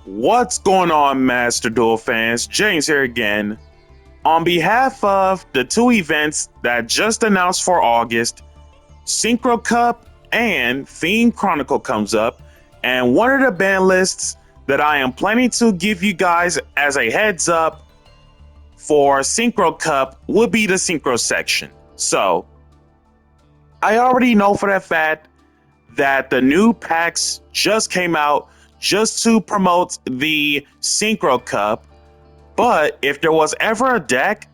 What's going on, Master Duel fans? James here again. On behalf of the two events that just announced for August, Synchro Cup and Theme Chronicle comes up, and one of the ban lists that I am planning to give you guys as a heads up for Synchro Cup would be the Synchro section. So, I already know for that fact that the new packs just came out just to promote the Synchro Cup. But if there was ever a deck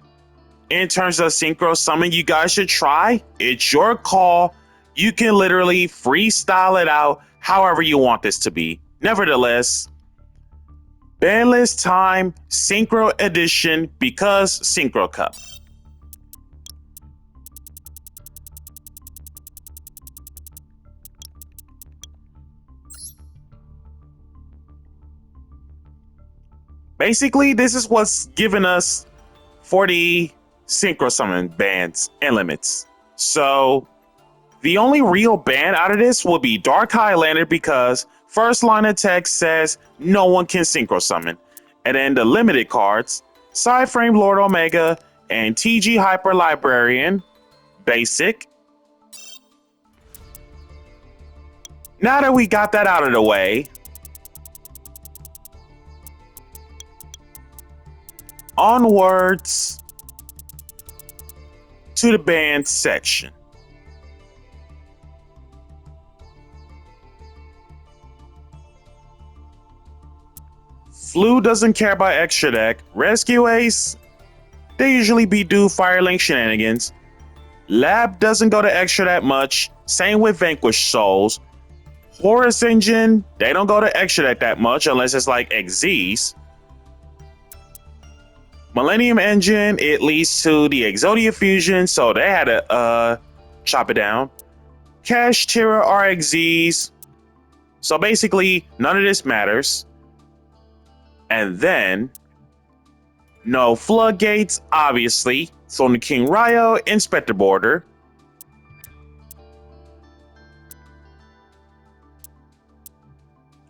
in terms of Synchro Summon you guys should try, it's your call. You can literally freestyle it out however you want this to be. Nevertheless, Banlist time, Synchro Edition, because Synchro Cup. Basically, this is what's given us 40 Synchro Summon bans and limits. So, the only real ban out of this will be Dark Highlander because first line of text says no one can Synchro Summon. And then the limited cards, Psyframe Lord Omega and TG Hyper Librarian, basic. Now that we got that out of the way, onwards to the band section. Flu doesn't care about extra deck. Rescue Ace, they usually be do Firelink shenanigans. Lab doesn't go to extra that much. Same with Vanquished Souls. Horus Engine, they don't go to extra deck that much unless it's like Xyz. Millennium Engine, it leads to the Exodia Fusion, so they had to chop it down. Cash Tira RXZs. So basically, none of this matters. And then, no Floodgates, obviously. So the King Ryo, Inspector Border.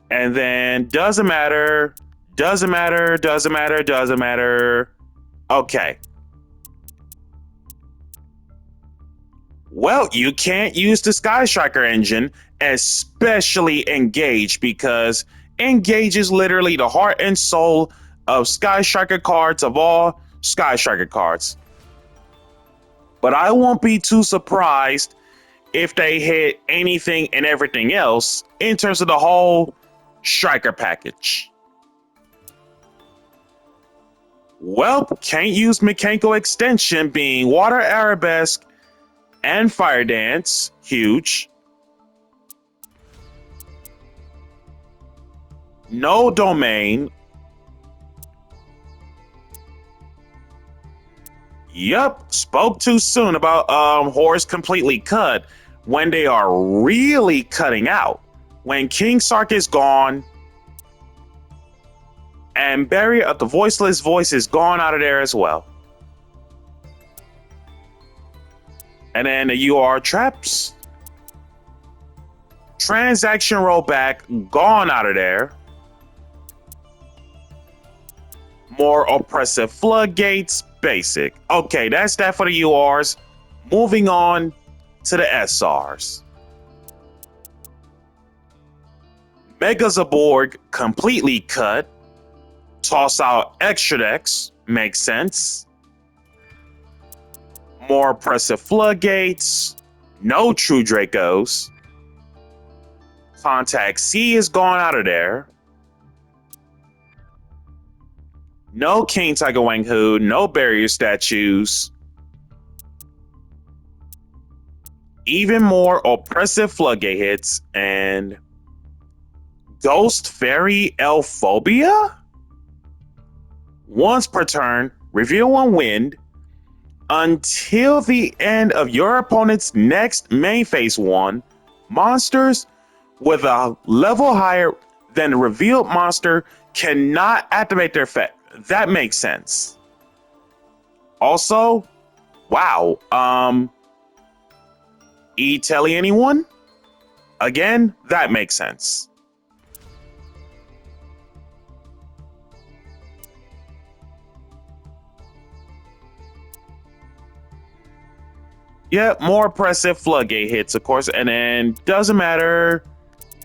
And then, doesn't matter. Okay. Well, you can't use the Sky Striker engine, especially Engage, because Engage is literally the heart and soul of Sky Striker cards, of all Sky Striker cards. But I won't be too surprised if they hit anything and everything else in terms of the whole Striker package. Well, can't use Mechanical Extension being Water Arabesque and Fire Dance. Huge. No Domain. Yup, spoke too soon about Horus completely cut when they are really cutting out. When King Sark is gone, and Barrier of the Voiceless Voice is gone out of there as well. And then the UR Traps. Transaction Rollback, gone out of there. More Oppressive Floodgates, basic. Okay, that's that for the URs. Moving on to the SRs. Mega Zaborg, completely cut. Toss out extra decks, makes sense. More Oppressive Floodgates, no True Dracos. Contact C is gone out of there. No King Tiger Wang Hu, no Barrier Statues. Even more Oppressive Floodgate hits, and Ghost Fairy Elphobia? Once per turn, reveal one wind until the end of your opponent's next main phase one. Monsters with a level higher than the revealed monster cannot activate their effect. That makes sense. Also, wow. E-Telly anyone? Again, that makes sense. Yep, more oppressive Floodgate hits, of course. And then doesn't matter.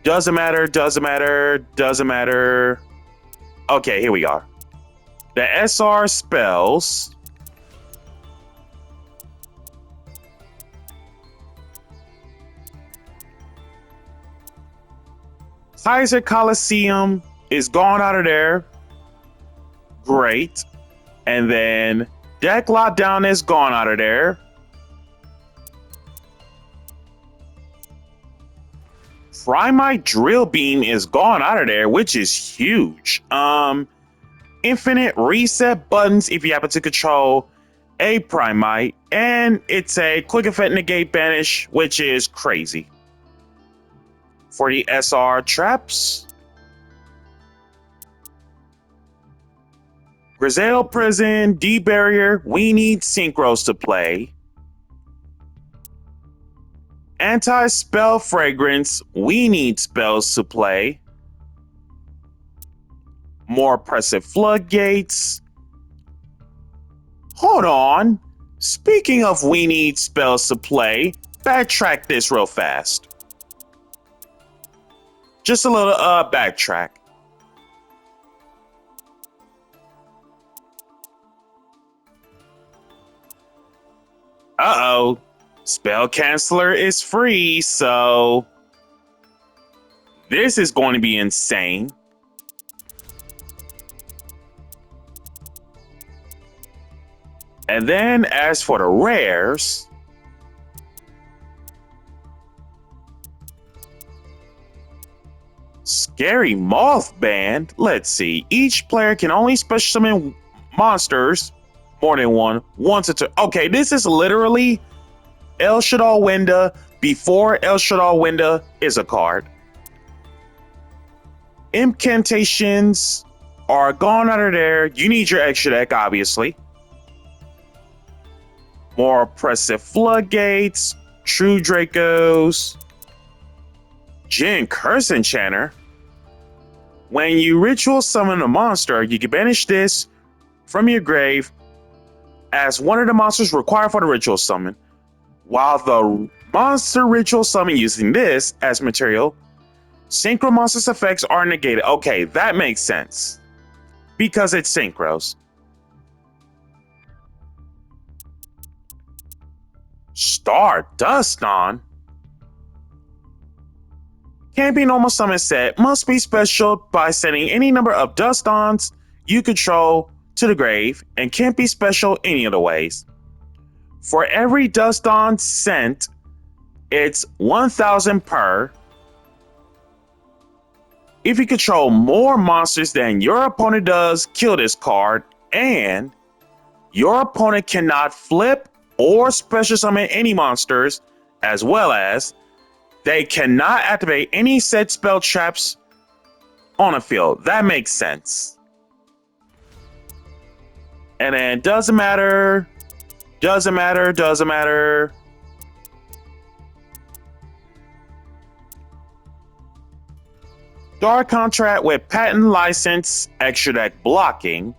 Doesn't matter. Doesn't matter. Doesn't matter. Okay, here we are. The SR spells. Kaiser Coliseum is gone out of there. Great. And then Deck Lockdown is gone out of there. Primite Drill Beam is gone out of there, which is huge. Infinite reset buttons if you happen to control a Primite, and it's a quick effect negate banish, which is crazy. For the SR traps, Grizel Prison, D Barrier, we need synchros to play. Anti-spell fragrance, we need spells to play. More oppressive floodgates. Hold on. Speaking of we need spells to play, backtrack this real fast. Just a little backtrack. Uh-oh. Spell Canceller is free, so this is going to be insane. And then as for the rares, Scary Moth Band. Let's see. Each player can only special summon monsters, more than one, once a turn. Okay, this is literally El Shaddai Winda before El Shaddai Winda is a card. Incantations are gone out of there. You need your extra deck, obviously. More oppressive floodgates, true Dracos, Jin Curse Enchanter. When you ritual summon a monster, you can banish this from your grave as one of the monsters required for the ritual summon. While the monster ritual summon using this as material, synchro monsters effects are negated. Okay, that makes sense. Because it's synchros. Stardust on. Can't be normal summon set. Must be special by sending any number of dust-ons you control to the grave, and can't be special any other ways. For every dust-on sent, it's 1,000 per. If you control more monsters than your opponent does, kill this card, and your opponent cannot flip or special summon any monsters, as well as they cannot activate any set spell traps on a field. That makes sense. And then doesn't matter, doesn't matter, doesn't matter. Dark Contract with patent license, extra deck blocking.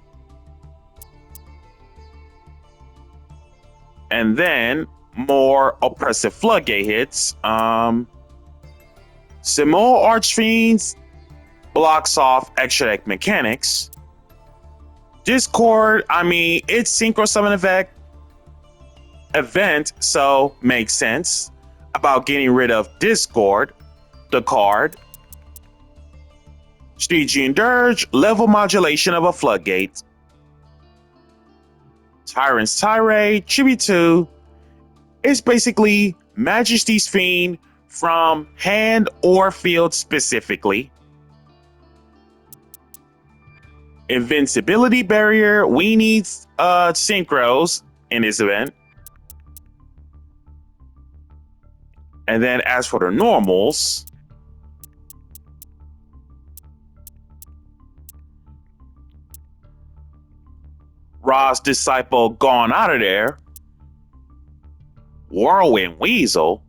And then more oppressive floodgate hits. Simul Archfiends blocks off extra deck mechanics. Discord, I mean, it's Synchro Summon event, so makes sense about getting rid of Discord, the card. Stygian Dirge, level modulation of a floodgate. Tyrant's Tirade, Tribute 2. It's basically Majesty's Fiend from hand or field specifically. Invincibility Barrier, we need synchros in this event. And then as for the normals, Ra's Disciple gone out of there. Whirlwind Weasel.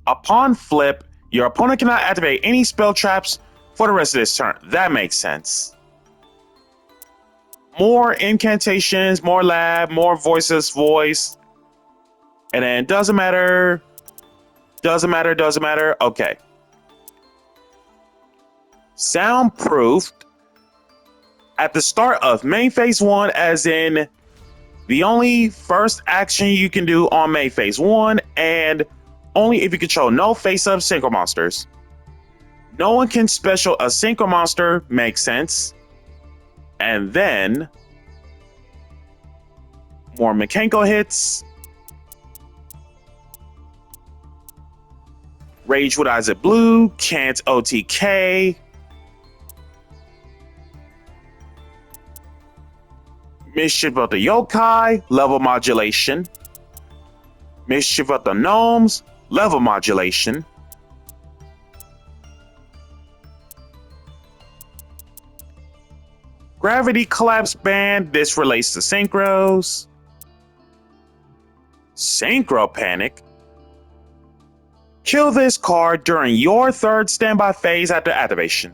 Upon flip, your opponent cannot activate any spell traps for the rest of this turn. That makes sense. More incantations, more lab, more voiceless voice. And then doesn't matter. Okay. Soundproofed at the start of main phase 1, as in the only first action you can do on main phase 1, and only if you control no face-up synchro monsters. No one can special a synchro monster, makes sense. And then more mechanical hits. Rage with Eyes of Blue, can't OTK. Mischief of the Yokai, level modulation. Mischief of the Gnomes, level modulation. Gravity Collapse Band, this relates to Synchros. Synchro Panic. Kill this card during your third standby phase after activation.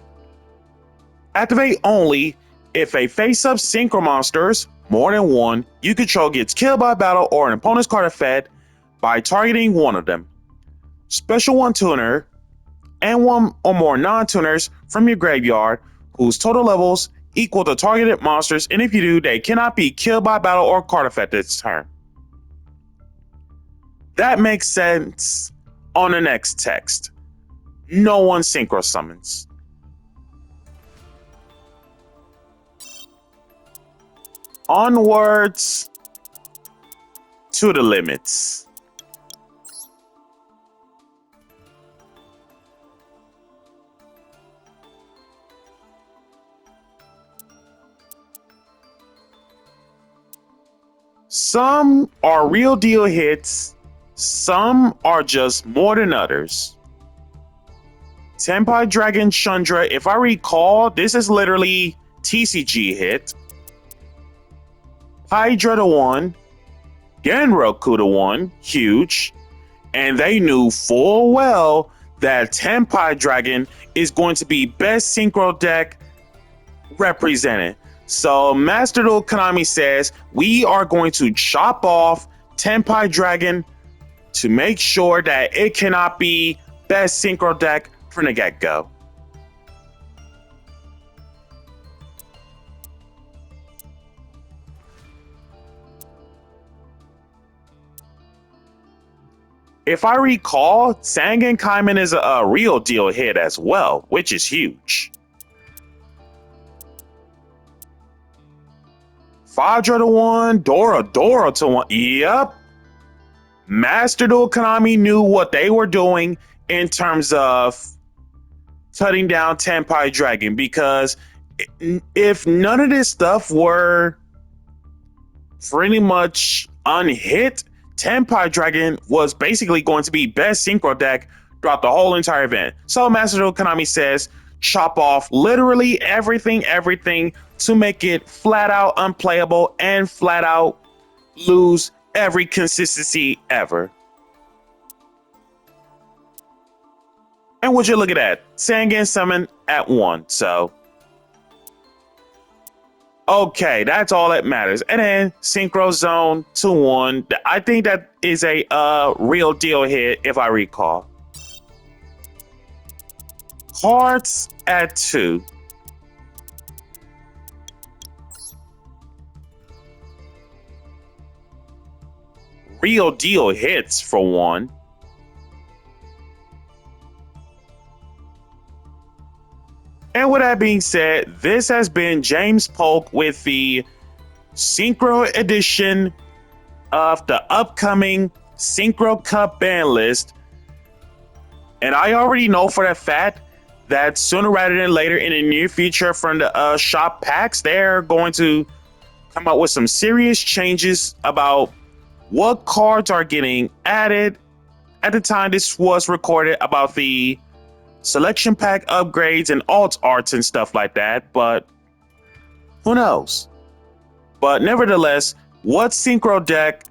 Activate only if a face-up synchro monsters, more than one, you control gets killed by battle or an opponent's card effect by targeting one of them. Special one tuner and one or more non-tuners from your graveyard whose total levels equal to targeted monsters, and if you do, they cannot be killed by battle or card effect this turn. That makes sense on the next text. No one synchro summons. Onwards to the limits. Some are real deal hits, some are just more than others. Tenpai Dragon Chandra, if I recall, this is literally TCG hit. Hydra the 1, Genroku the 1, huge, and they knew full well that Tenpai Dragon is going to be best synchro deck represented. So Master Duel Konami says we are going to chop off Tenpai Dragon to make sure that it cannot be best synchro deck from the get-go. If I recall, Sangan Kaiman is a real deal hit as well, which is huge. Fadra to 1, Dora to 1. Yep. Master Duel Konami knew what they were doing in terms of cutting down Tenpai Dragon, because if none of this stuff were pretty much unhit, Tenpai Dragon was basically going to be best synchro deck throughout the whole entire event. So Master Duel Konami says chop off literally everything to make it flat out unplayable and flat out lose every consistency ever. And would you look at that? Sangan Summon at 1. So okay, that's all that matters. And then Synchro Zone to 1. I think that is a real deal hit, if I recall. Cards at 2. Real deal hits for 1. And with that being said, this has been James Polk with the Synchro edition of the upcoming Synchro Cup ban list. And I already know for a fact that sooner rather than later in the near future from the shop packs, they're going to come up with some serious changes about what cards are getting added. At the time this was recorded, about the selection pack upgrades and alt arts and stuff like that, but who knows? But nevertheless, what synchro deck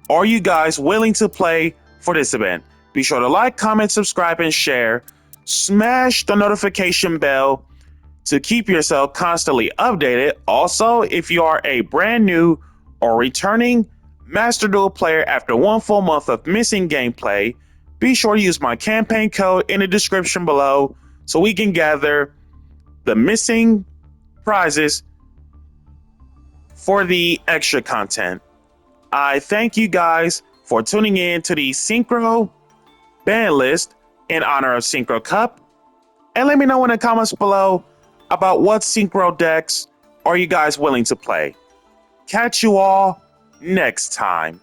are you guys willing to play for this event? Be sure to like, comment, subscribe, and share. Smash the notification bell to keep yourself constantly updated. Also, if you are a brand new or returning Master Duel player after 1 full month of missing gameplay, be sure to use my campaign code in the description below so we can gather the missing prizes for the extra content. I thank you guys for tuning in to the Synchro Banlist in honor of Synchro Cup. And let me know in the comments below about what Synchro Decks are you guys willing to play. Catch you all next time.